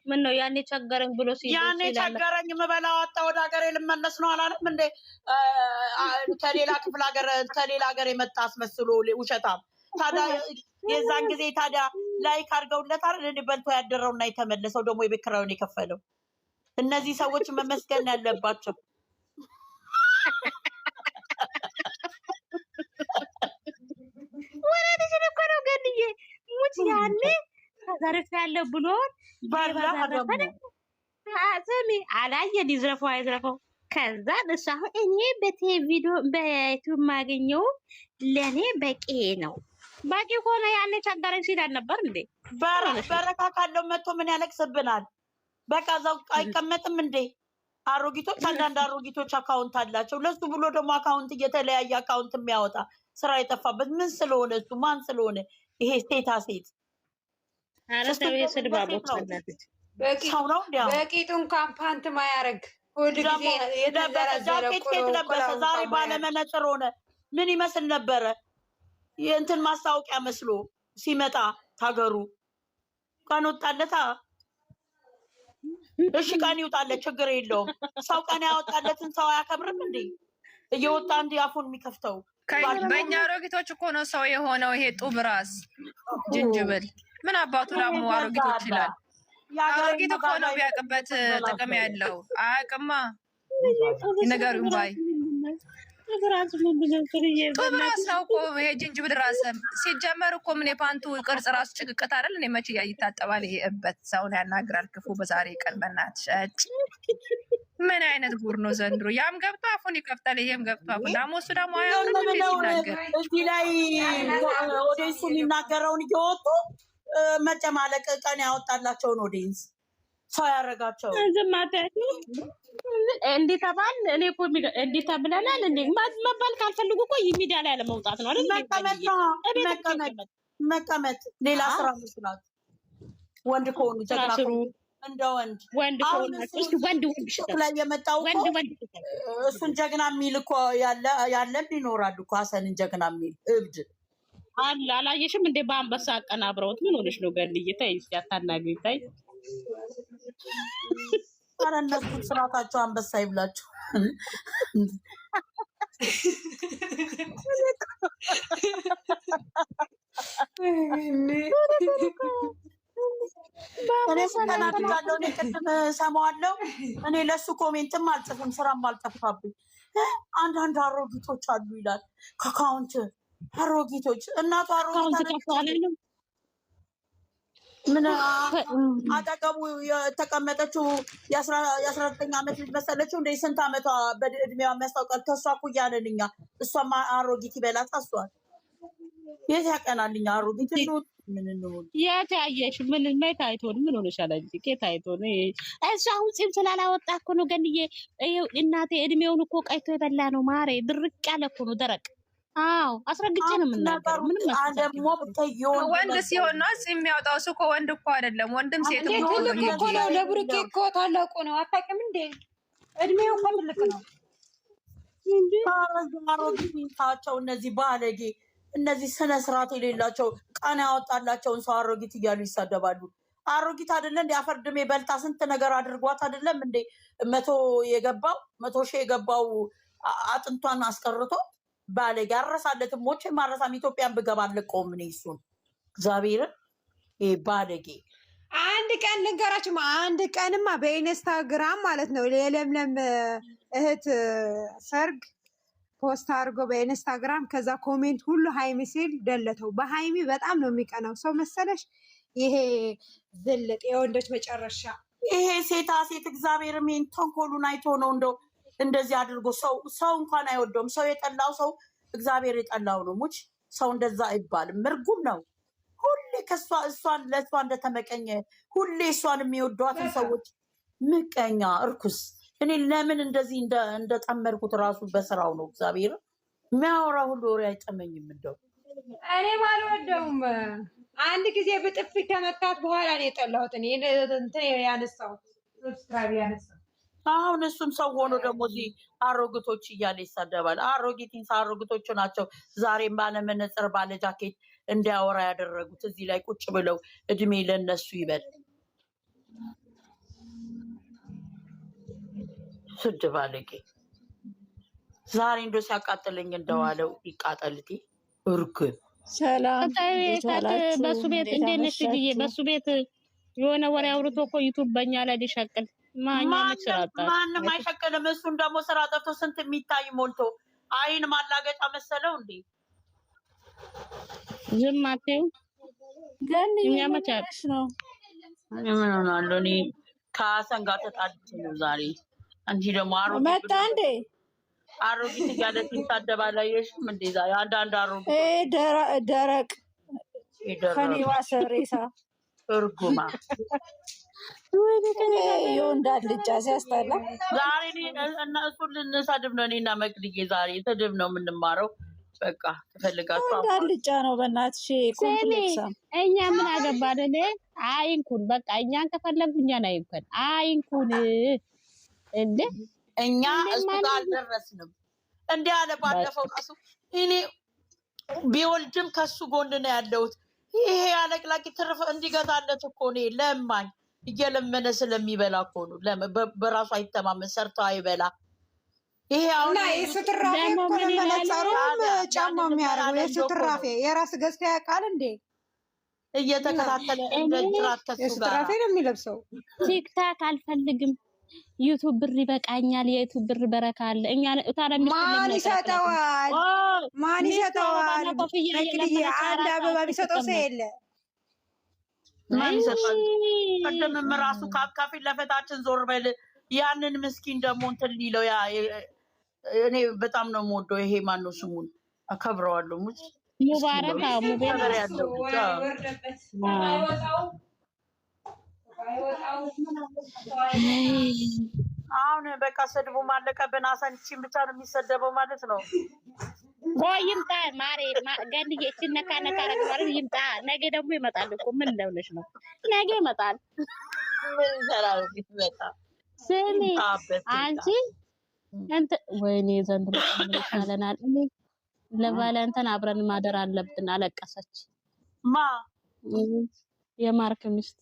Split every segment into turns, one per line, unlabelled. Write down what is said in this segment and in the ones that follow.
ምን ነው ያኔ ቸገረኝ ብሎ
ያኔ ቸገረኝ መበላው አጣ ወደ ሀገሬ ልመለስ ነው አላለም እንዴ? ከሌላ ክፍለ ሀገር ከሌላ ሀገር የመጣ አስመስሎ ውሸታም። ታዲያ የዛን ጊዜ ታዲያ ላይክ አድርገውለት አይደል በልቶ ያደረውና የተመለሰው ደግሞ የቤት ኪራዩን የከፈለው። እነዚህ ሰዎች መመስገን ያለባቸው።
ወራዲሽ እኮ ነው ገንዬ ሙት ያኔ ታዛረፍ ያለው ብሎን ስሚ አላየን ይዝረፈው አይዝረፈው። ከዛ እሷ እኔ በቪዲዮ በዩቲዩብ ማገኘው ለኔ በቂ ነው። ባቂ ሆነ ያኔ ቸገረኝ ሲል ነበር እንዴ?
በረካ ካለው መጥቶ ምን ያለቅስብናል? በቃ እዛው አይቀመጥም እንዴ? አሮጊቶች አንዳንድ አሮጊቶች አካውንት አላቸው። ለሱ ብሎ ደግሞ አካውንት እየተለያየ አካውንት የሚያወጣ ስራ የጠፋበት ምን ስለሆነ እሱ ማን ስለሆነ ይሄ ሴታ ሴት
አረሰብ የስድባቦች አላችሁ።
በቂጡን ካምፓንት ማያረግ ሁሉ ጊዜ
ጃኬት ለበሰ። ዛሬ ባለመነጽር ሆነ። ምን ይመስል ነበረ? የእንትን ማስታወቂያ መስሎ ሲመጣ ታገሩ ቀን ወጣለታ። እሺ ቀን ይውጣለት ችግር የለውም። ሰው ቀን ያወጣለትን ሰው አያከብርም እንዴ? እየወጣ እንዲ አፉን የሚከፍተው
በእኛ አሮጊቶች እኮ ነው ሰው የሆነው። ይሄ ጡብ ራስ ጅንጅብል ምን አባቱ ላሙ አሮጊቶች ይላል። አሮጊት እኮ ነው ቢያቅበት ጥቅም ያለው አያቅማ ነገሩን ባይ ጡብ ራስ ነው እኮ ይሄ ጅንጅብል ራስ። ሲጀመር እኮ ምን የፓንቱ ቅርጽ ራሱ ጭቅቅት አይደል? እኔ መቼ ይታጠባል? ይሄ እበት ሰውን ያናግራል ክፉ በዛሬ ቀን በእናትሽ። ምን አይነት ጉር ነው ዘንድሮ? ያም ገብቶ አፉን ይከፍታል፣ ይሄም ገብቶ አፉን ዳሞሱ ደግሞ አያውርም ሲናገር።
እዚህ ላይ ኦዲየንሱ የሚናገረውን እየወጡ መጨማለቅ ቀን ያወጣላቸውን ኦዲየንስ ሰው ያደረጋቸው
እንዴት ተባል እኔ እኮ እንዴት ተብለናል እንዴ? መባል ካልፈልጉ እኮ ሚዲያ ላይ ለመውጣት ነው አይደል?
መቀመጥ ሌላ ስራ መስራት። ወንድ ከሆኑ ጀግና እንደ ወንድ ላይ የመጣው እሱን ጀግና የሚል እኮ ያለን ይኖራል እኮ። ሀሰንን ጀግና የሚል እብድ
አለ። አላየሽም እንዴ? በአንበሳ አቀናብረውት ምን ሆነሽ ነው ገንዬ? ተይ እስኪ አታናግሪኝ ተይ።
ኧረ እነሱ ስርዓታቸው አንበሳ ይብላቸው። እኔ ተናድጃለሁ። እኔ ቅድም ሰማዋለሁ። እኔ ለሱ ኮሜንትም አልጽፍም ስራም አልጠፋብኝ። አንዳንድ አሮጊቶች አሉ ይላል ከአካውንት አሮጊቶች። እናቱ አሮጊት ምን አጠገቡ የተቀመጠችው የ19 ዓመት ልጅ መሰለችው እንደ ስንት ዓመቷ በእድሜዋ የሚያስታውቃል። ከእሷ እኩያ ነን እኛ። እሷማ አሮጊት ይበላት አሷል። የት ያቀናልኛ አሮጊት ምን እንሆን?
የት ያየሽ? ምን ታይቶን? ምን ሆነሻል እንጂ ከየት ታይቶን? እሱ አሁን ፂም ስላላወጣ እኮ ነው ገንዬ። እናቴ እድሜውን እኮ ቀይቶ የበላ ነው ማሬ። ድርቅ ያለ እኮ ነው ደረቅ። አዎ አስረግጬ ነው የምናገረው። ምንም
ወንድ ሲሆን ነው ፂም የሚያወጣው። እሱ እኮ ወንድ እኮ አይደለም፣ ወንድም ሴትም
እኮ ነው። ለብሩኬ እኮ ታላቁ ነው። አታውቂም እንዴ? እድሜው እኮ ትልቅ ነው
እንዴ? አሮጊቶቻቸው እነዚህ ባለጌ፣ እነዚህ ስነ ስርዓት የሌላቸው ቀን ያወጣላቸውን ሰው አሮጊት እያሉ ይሳደባሉ። አሮጊት አይደለ እንዴ? አፈርድሜ በልታ ስንት ነገር አድርጓት አይደለም እንዴ? 100 ሺህ የገባው አጥንቷን አስቀርቶ ባለጌ። አረሳለትም ሞቼ ማረሳም። ኢትዮጵያን ብገባ አልለቀውም እኔ እሱን እግዚአብሔርን። ይሄ ባለጌ
አንድ ቀን ልንገራችሁ፣ አንድ ቀንማ በኢንስታግራም ማለት ነው የለምለም እህት ሰርግ ፖስት አድርጎ በኢንስታግራም። ከዛ ኮሜንት ሁሉ ሃይሚ ሲል ደለተው። በሃይሚ በጣም ነው የሚቀናው ሰው መሰለሽ። ይሄ ዝልጥ የወንዶች መጨረሻ።
ይሄ ሴታ ሴት እግዚአብሔር ምን ተንኮሉን አይቶ ነው እንደው እንደዚህ አድርጎ ሰው እንኳን አይወደውም። ሰው የጠላው ሰው እግዚአብሔር የጠላው ነው። ሙች ሰው እንደዛ አይባልም። ምርጉም ነው። ሁሌ እሷን ለእሷ እንደተመቀኘ ሁሌ እሷን የሚወዷትን ሰዎች ምቀኛ፣ እርኩስ። እኔ ለምን እንደዚህ እንደጠመድኩት ራሱ በስራው ነው። እግዚአብሔር የሚያወራ ሁሉ ወሬ አይጠመኝም። እንደው
እኔም አልወደውም። አንድ ጊዜ በጥፊ ከመታት በኋላ ነው የጠላሁት። እንትን ያነሳው ሰብስክራይብ ያነሳው።
አሁን እሱም ሰው ሆኖ ደግሞ እዚህ አሮግቶች እያለ ይሳደባል። አሮጊቶቹ ናቸው ዛሬም ባለመነጽር ባለ ጃኬት እንዲያወራ ያደረጉት። እዚህ ላይ ቁጭ ብለው እድሜ ለነሱ ይበል። ትድባለቂ ዛሬ እንደው ሲያቃጥለኝ እንደዋለው ይቃጠልቲ እርግብ
ሰላም እንዴት ዋላችሁ?
በሱ ቤት እንዴት ነሽ ልጅዬ? በሱ ቤት የሆነ ወሬ አውርቶ እኮ ዩቱብ በእኛ ላይ ሊሸቅል
ማንም አይሸቅልም። እሱን ደግሞ ስራ ጠፍቶ ስንት የሚታይ ሞልቶ አይን ማላገጫ መሰለው እንዴ?
ዝም አትይው
ገን
እኛ መቻል
ነው።
ምን ሆናለሁ እኔ ከሀሰን ጋር ተጣልቼ ነው ዛሬ። አንቺ ደግሞ
መጣ እንዴ?
አሮጊት እያለች ይሳደባል። አየሽም እንዴ? ዛሬ አንዳንድ አሮጊት
ደረቅ ከኔዋ ሰሬሳ
እርጉማ
የወንዳት ልጫ ሲያስጠላ።
ዛሬ እሱን ልንሰድብ ነው እኔና መቅድዬ ዛሬ ስድብ ነው የምንማረው። በቃ ትፈልጋችሁ
ወንዳት ልጫ ነው በእናትሽ ኮምፕሌክሳ።
እኛ ምን አገባን? አይንኩን በቃ እኛን ከፈለጉ እኛን አይንኩን አይንኩን እንዴ
እኛ እሱ ጋር አልደረስንም። እንዲህ አለ ባለፈው ራሱ እኔ ቢወልድም ከሱ ጎን ነው ያለሁት። ይሄ አለቅላቂ ትርፍ እንዲገዛለት እኮ ነው ለማኝ እየለመነ ስለሚበላ እኮ ነው። በራሱ አይተማመን ሰርቶ አይበላ። ይሄ አሁን
የሱ ትራፌ መነጸሩም ጫማ የሚያደርገው የሱ ትራፌ የራስ ገዝታ ያውቃል እንዴ?
እየተከታተለ እንደ ጅራት ከሱ
የሱ
ጋር
ትራፌ ነው የሚለብሰው።
ቲክታክ አልፈልግም፣ ዩቱብ ብር ይበቃኛል፣ የዩቱብ ብር በረካ አለ። እኛ ታዲያ
ማን ይሰጠዋል? ማን ይሰጠዋል? መቅድዬ አንድ አበባ ቢሰጠው ሰው የለ።
ማን ይሰጣል? ቀደምም ራሱ ከፊት ለፊታችን ዞር በል ያንን ምስኪን ደግሞ እንትን ሊለው ያ እኔ በጣም ነው የምወደው። ይሄ ማነው ስሙን አከብረዋለሁ።
ሙባረክ ሙባረክ
ያለው አሁን በቃ ስድቡ ማለቀብን። አሰንቺን ብቻ ነው የሚሰደበው ማለት ነው።
ቆይ ይምጣ ማሬ ገንዬ እችን ነካ ነካ ረግ ማለት ይምጣ። ነገ ደግሞ ይመጣል እኮ ምን እንደሆነች ነው። ነገ ይመጣል።
ምን ይሰራል ቢመጣ?
ስሚ አንቺ እንት ወይኔ ዘንድሮ ይሻለናል። ለቫለንታይን አብረን ማደር አለብን። አለቀሰች
ማ
የማርክ ሚስት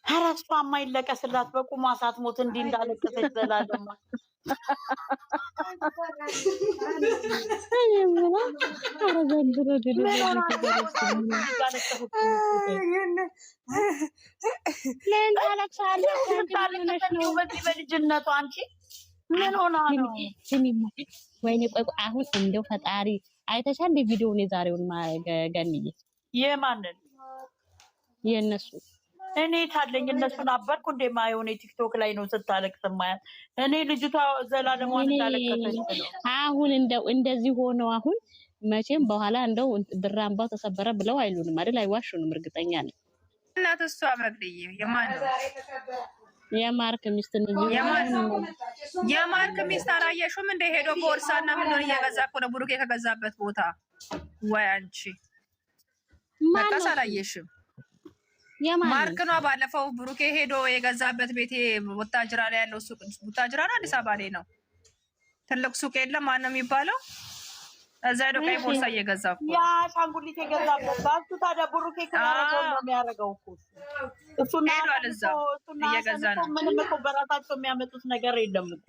ኧረ እሷማ ይለቀስላት በቁሟ ሳትሞት እንዲህ እንዳለቀሰች ዘላለማ በልጅነቱ አንቺ ምን ሆና ነው?
ወይኔ ቆይ አሁን እንደው ፈጣሪ አይተሻል እንደ ቪዲዮውን የዛሬውን ገንዬ
የማንን
የእነሱ
እኔ ታለኝ እነሱን አበርኩ እንደማየው እኔ ቲክቶክ ላይ ነው ስታለቅስ ማያት። እኔ ልጅቷ ዘላለሟን እንዳለቀሰች ነው።
አሁን እንደው እንደዚህ ሆነው አሁን መቼም በኋላ እንደው ብራምባው ተሰበረ ብለው አይሉንም አይደል? አይዋሹንም። እርግጠኛ ነኝ።
እናት እሷ መግደይ የማን ነው?
የማርክ ሚስት ነው።
የማርክ ሚስት አላየሽውም? እንደ ሄዶ ቦርሳና ምን ነው እየገዛ እኮ ነው ብሩኬ ከገዛበት ቦታ። ወይ አንቺ በቃ አላየሽም? ማርክ ነው ባለፈው ብሩኬ ሄዶ የገዛበት ቤቴ ወታጅራ ላይ ያለው ሱቅ ወታጅራ ነው፣ አዲስ አበባ ላይ ነው። ትልቅ ሱቅ የለም ማን ነው የሚባለው? እዛ ሄዶ ቀይ ቦርሳ እየገዛ እኮ
ያ ሻንጉሊት የገዛበት ባሱ። ታዲያ ብሩኬ ከያረገው ነው የሚያደርገው እኮ እሱና
እየገዛ ነው።
ምንም እኮ በራሳቸው የሚያመጡት ነገር የለም እኮ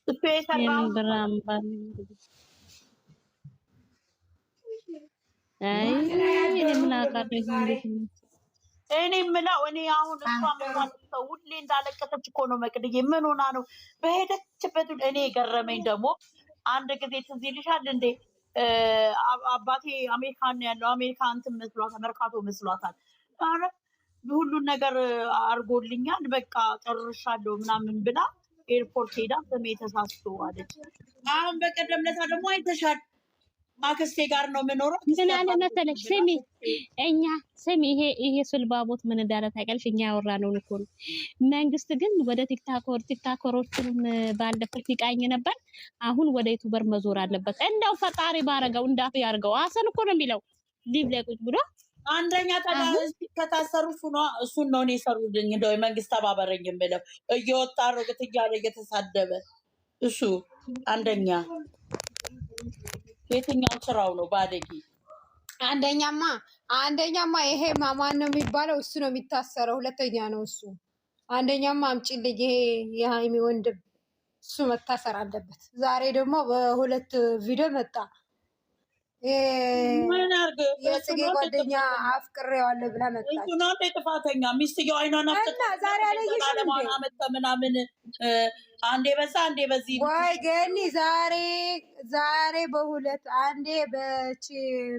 እሱ የሰራው
ብራምባ። አይ እኔ ምን አውቃለሁ።
እኔ የምለው እኔ አሁን እሷ ምን ሰው ሁሌ እንዳለቀሰች እኮ ነው። መቅድዬ ምን ሆና ነው በሄደችበት? እኔ የገረመኝ ደግሞ አንድ ጊዜ ትዝ ይልሻል እንዴ አባቴ አሜሪካን ነው ያለው። አሜሪካ እንትን መስሏታል፣ መርካቶ መስሏታል። ኧረ ሁሉን ነገር አድርጎልኛል በቃ ጨርሻለሁ ምናምን ብላ ኤርፖርት ሄዳ ስሜ ተሳስቶ አለች። አሁን በቀደም ለታ ደግሞ አይተሻል አክስቴ ጋር ነው የምኖረው።
ምን አለ መሰለሽ ስሚ እኛ ስሚ ይሄ ስልባቦት ምን እንዳለ ታውቂያለሽ? እኛ ያወራነውን እኮ ነው። መንግስት ግን ወደ ቲክታከሮችንም ባለፈው ሲቃኝ ነበር። አሁን ወደ ዩቲዩበር መዞር አለበት። እንደው ፈጣሪ ባረገው እንዳፍ ያርገው። አሰን እኮ ነው የሚለው ሊብ ላይ ቁጭ ብሎ
አንደኛ ከታሰሩ እሱን ነው እኔ ሰሩልኝ እንደው መንግስት ተባበረኝ የምለው እየወጣ ሮግት እያለ እየተሳደበ እሱ አንደኛ የትኛው ስራው ነው ባለጌ?
አንደኛማ ይሄ ማን ነው የሚባለው? እሱ ነው የሚታሰረው። ሁለተኛ ነው እሱ አንደኛም አምጪልኝ ይሄ የሃይሚ ወንድም እሱ መታሰር አለበት። ዛሬ ደግሞ በሁለት ቪዲዮ መጣ። የጽጌ ጓደኛ አፍቅሬዋለሁ ብላ መጣች።
እሱ ነው ጥፋተኛ። ሚስትየው አይኗን
እና ዛሬ አለየሽም
ምናምን አንዴ በዛ አንዴ በዚህ
ወይ ገኒ ዛሬ በሁለት አንዴ በቺ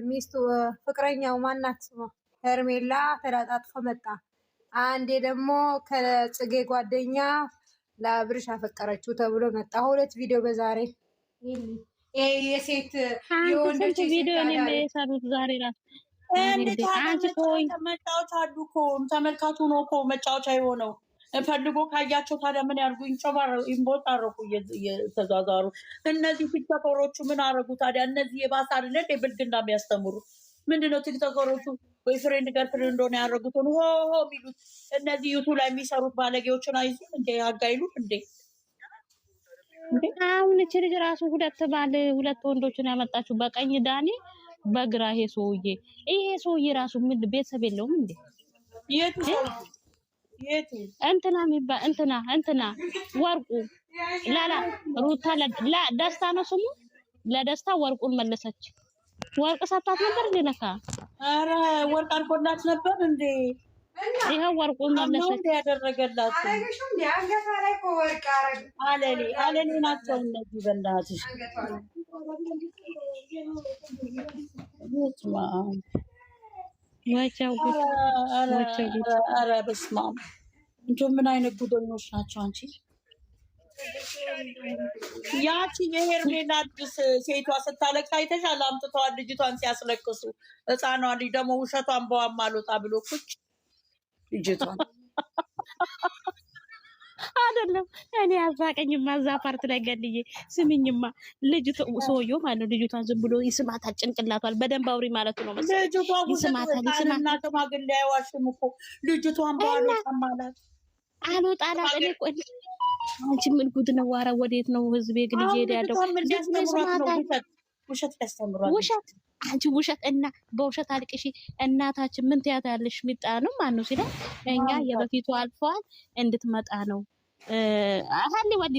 ሚስቱ ፍቅረኛው ማናት ስሟ ሄርሜላ ተዳጣጥፎ መጣ። አንዴ ደግሞ ከጽጌ ጓደኛ ለአብርሽ አፈቀረችው ተብሎ መጣ። ሁለት ቪዲዮ በዛሬ የሴት የወንዶች
ቪዲዮ ነው የሰሩት ዛሬ ራሱ።
መጫወቻ አሉ እኮ ተመልካቹ ነው እኮ መጫወቻ የሆነው ፈልጎ ካያቸው ታዲያ ምን ያርጉ? ይንቦጣረቁ እየተዟዟሩ። እነዚህ ቲክቶከሮቹ ምን አረጉ ታዲያ? እነዚህ የባሰ አይደለ ብልግና የሚያስተምሩ ምንድነው? ቲክቶከሮቹ ወይ ፍሬንድ ገርፍሬንድ እንደሆነ ያደረጉትን ሆ የሚሉት እነዚህ ዩቱ ላይ የሚሰሩት ባለጌዎችን አይዙም እንዴ? አጋይሉ እንዴ?
አሁን እቺ ልጅ ራሱ ሁለት ወንዶችን ያመጣችው በቀኝ ዳኒ በግራ ይሄ ሰውዬ ራሱ ምን ቤተሰብ የለውም እንዴ?
የቱ
እንትና የሚባል እንትና ወርቁ ላላ ሩታ ደስታ ነው ስሙ። ለደስታ ወርቁን መለሰች። ወርቅ ሰጣት ነበር እንዴ? ለካ
አረ ወርቅ አልቆላት ነበር እንዴ?
ይሄው ወርቁን መለሰች
ያደረገላት አለሌ ናቸው እነዚህ። በእናትሽ ኧረ በስመ አብ እንደው ምን አይነት ጉደኞች ናቸው አንቺ። ያቺ የሄርሜላ አዲስ ሴቷ ስታለቅስ አይተሻል? አምጥተዋል ልጅቷን ሲያስለቅሱ። ህፃኗ ልጅ ደግሞ ውሸቷን በዋም አልወጣ ብሎ ቁጭ ልጅቷን
አይደለም እኔ አዛቀኝማ እዛ ፓርት ላይ ገልዬ ስምኝማ ልጅቱ ሰውዬው ማለት ነው ልጅቷን ዝም ብሎ ይስማታል። ጭንቅላቷል በደንብ አውሪ ማለቱ ነው መሰለኝ። ይስማታል
ሽማግሌ አይዋሽም እኮ ልጅቷን ባልወጣማላት አልወጣላት።
እኔ እኮ አንቺ ምን ጉድ ነው? ኧረ ወዴት ነው ህዝቤ ግን እየሄደ ያለው?
ውሸት ያስተምሯል።
ውሸት አንቺ ውሸት እና በውሸት አልቅሺ እናታችን ምን ትያታለሽ? ሚጣ ነው ማነው ሲላ እኛ የበፊቱ አልፈዋል እንድትመጣ ነው። ሀሊ ወዲ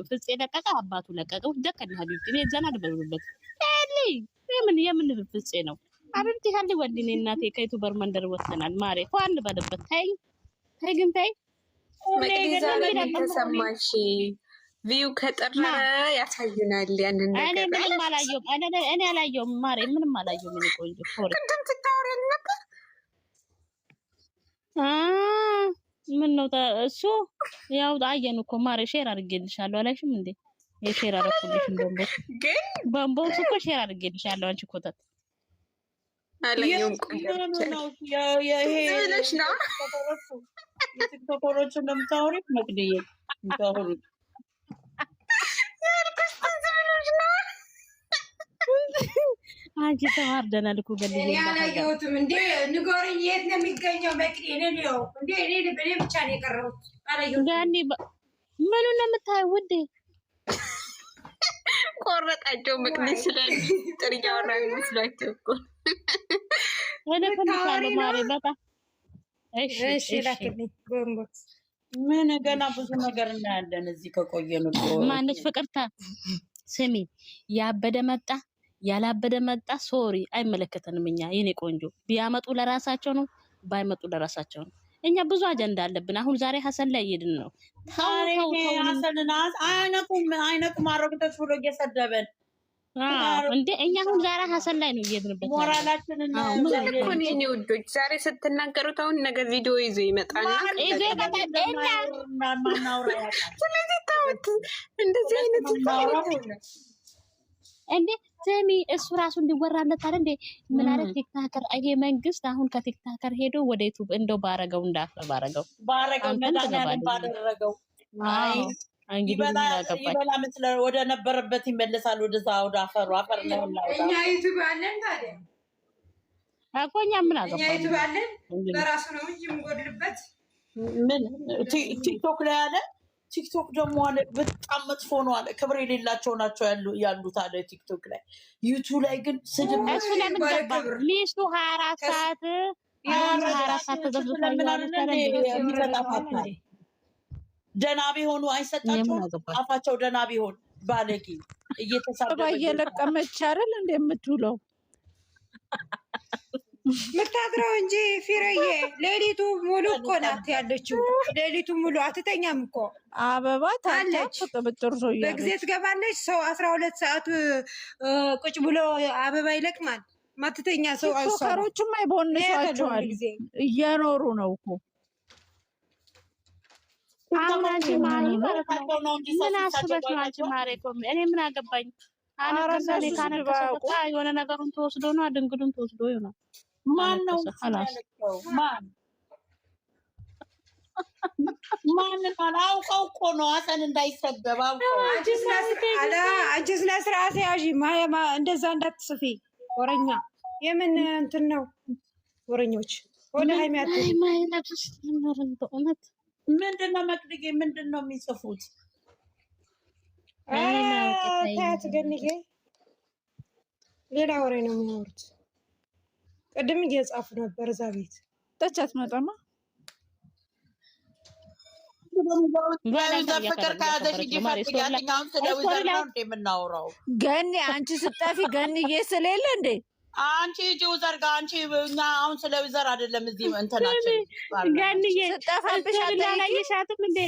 ፍፄ ለቀቀ፣ አባቱ ለቀቀ። ደከና ሀቢብቲ እኔ ዘና ልበሉበት። የምን ፍፄ ነው ሀቢብቲ? ሀሊ ወዲ እኔ እናቴ ከዩቱበር መንደር ወሰናል። ማሬ ፏን በለበት። ተይ ግን ተይ
ተሰማሽ ቪው ከጠራ ያሳዩናል ያንን ነገር።
እኔ ምንም አላየሁም። እኔ አላየሁም ማሬ፣ ምንም አላየሁም። ምን ቆንጆ ፎር
ቅድም ትታወሪን ነበር።
ምን ነው እሱ? ያው አየን እኮ ማሬ፣ ሼር አድርጌልሻለሁ አላልሽም እንዴ? የሼር አደረኩልሽ
ግን
ቦምቦስ እኮ ሼር አድርጌልሻለሁ። አንቺ ኮተት
አላየሁም።
ይሄ ነው የቲክቶከሮችን እንደምታወሪ መቅድዬ ታወሪ
አንቺ ተዋርደናል እኮ ገልዬ
ያላየሁትም እንዴ ንገሪኝ፣ የት ነው የሚገኘው? መቅዲ እኔ ነው እንዴ? እኔ ብቻ ነው የቀረሁት። አላየሁትም።
ጋኒ ምኑን ነው የምታየው ውዴ?
ቆረጣቸው መቅዲ ስለኝ ጥሪ ያወራኝ መስሏቸው እኮ
ወለፈንሻለሁ ማሬ በጣም
እሺ ላክልኝ ቦምቦክስ።
ምን ገና ብዙ ነገር እናያለን እዚህ ከቆየን እኮ።
ማነች ፍቅርታ? ስሚ ያበደ መጣ ያላበደ መጣ። ሶሪ አይመለከተንም። እኛ የኔ ቆንጆ ቢያመጡ ለራሳቸው ነው፣ ባይመጡ ለራሳቸው ነው። እኛ ብዙ አጀንዳ አለብን። አሁን ዛሬ ሀሰን ላይ እየሄድን ነው።
ሀሰንና አይነቁም አረግቶች ብሎ እየሰደበን
እንዴ እኛ አሁን ዛሬ ሀሰን ላይ ነው እየሄድንበት።
ሞራላችንን
እኔ ውዶች ዛሬ ስትናገሩት አሁን ነገ ቪዲዮ ይዞ ይመጣል።
ይዞ ይመጣል።
ስለዚህ ታውት እንደዚህ አይነት
እንዴ ስሚ እሱ ራሱ እንዲወራለት አይደል እንዴ? ምን አይነት ቲክታከር ይሄ መንግስት አሁን ከቲክታከር ሄዶ ወደ ዩቲዩብ እንደው ባረገው ባረገው
መዳኛን ባደረገው ይበላ ምስለ ወደ ነበረበት ይመለሳል። ወደዛ ወደ አፈሩ አፈር ነው።
እኛ ዩቲዩብ አለን ታዲያ
እኮ እኛ ምን አገባን?
እኛ ዩቲዩብ አለን በራሱ ነው እንጂ የምንጎድልበት
ምን ቲክቶክ ላይ አለ። ቲክቶክ ደግሞ አለ በጣም መጥፎ ነው አለ። ክብር የሌላቸው ናቸው ያሉት አለ ቲክቶክ ላይ። ዩቲዩብ ላይ ግን ስድብ
እሱ ለምን ገባ? ሚስቱ 24 ሰዓት
ደና ቢሆኑ አይሰጣቸውም። አፋቸው ደና ቢሆን ባለጌ እየተሳደበ
እየለቀመች አይደል እንደምትውለው
ምታድረው እንጂ ፊረዬ ሌሊቱ ሙሉ እኮ ናት ያለችው። ሌሊቱ ሙሉ አትተኛም እኮ
አበባ ታለች።
በጊዜ ትገባለች። ሰው 12 ሰዓት ቁጭ ብሎ አበባ ይለቅማል። ማትተኛ ሰው
ቲክቶከሮችም አይቦንሷቸዋል እየኖሩ ነው እኮ
አማንቺ ማሪ ማለት ነው። ምን አስበሽ ነው አንቺ ማሪ? እኔ ምን አገባኝ? አነከሰኔ ካነከሰ የሆነ ነገሩን ተወስዶ ነው ድንግሉን ተወስዶ ይሆናል።
ማን ነው ማን አውቀው እኮ ነው አሰን እንዳይሰደብ አውቀው።
አንቺ ስነ ስርዓት ያዢ እንደዛ እንዳትጽፊ። ወረኛ የምን እንትን ነው? ወረኞች ወደ ሃይማኖት
ማይነፍስ ምንም በእውነት
ምንድነው መቅድጌ ምንድነው የሚጽፉት?
ታያት ገንዬ ሌላ ወሬ ነው የሚያወሩት። ቅድም እየጻፉ ነበር እዛ ቤት
ተቻት መጣማ
ፍቅር ከያዘሽ እንጂ ፈልጊያለኛውን ስለ ዊዘር ነው እንደ የምናወራው።
ገኒ አንቺ ስጠፊ ገኒዬ ስለሌለ እንዴ
አንቺ ሂጂ ዊዘር ጋር አንቺ እኛ አሁን ስለ ዊዘር አይደለም እዚህ እንትናችን
ገኒዬ ስጠፋብሽ አላየሻትም እንዴ?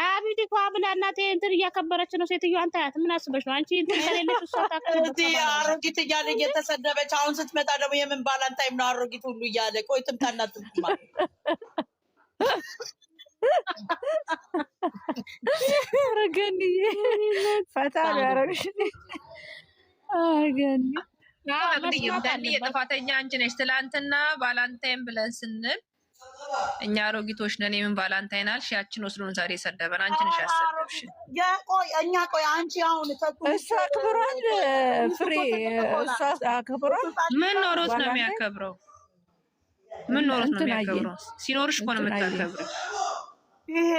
አቢዲ እኮ ብላ እናቴ እንትን እያከበረች ነው ሴትዮዋን። ታያት ምን አስበሽ ነው አንቺ እንትን ከሌለሽ እሷ ታከብረች።
አሮጊት እያለ እየተሰደበች አሁን ስትመጣ ደግሞ የምን ባላንታይም ነው አሮጊት ሁሉ እያለ ቆይ ትምጣና ትምጣ
ረገኒዬ ፈታ ያረግሽ ገኒ
ገኒ የጥፋተኛ አንቺ ነሽ። ትላንትና ባላንታይም ብለን ስንል እኛ አሮጊቶች ነን የምን ባላንታይን አልሽ? ያችን ወስዶን ዛሬ ሰደበን። አንቺ ነሽ ያሰደብሽ።
ቆይ አንቺ አሁን
እሷ አክብሯል ፍሬ እሷ አክብሯል።
ምን ኖሮት ነው የሚያከብረው? ምን ኖሮት ነው የሚያከብረው? ሲኖርሽ እኮ ነው የምታከብረው።
ይሄ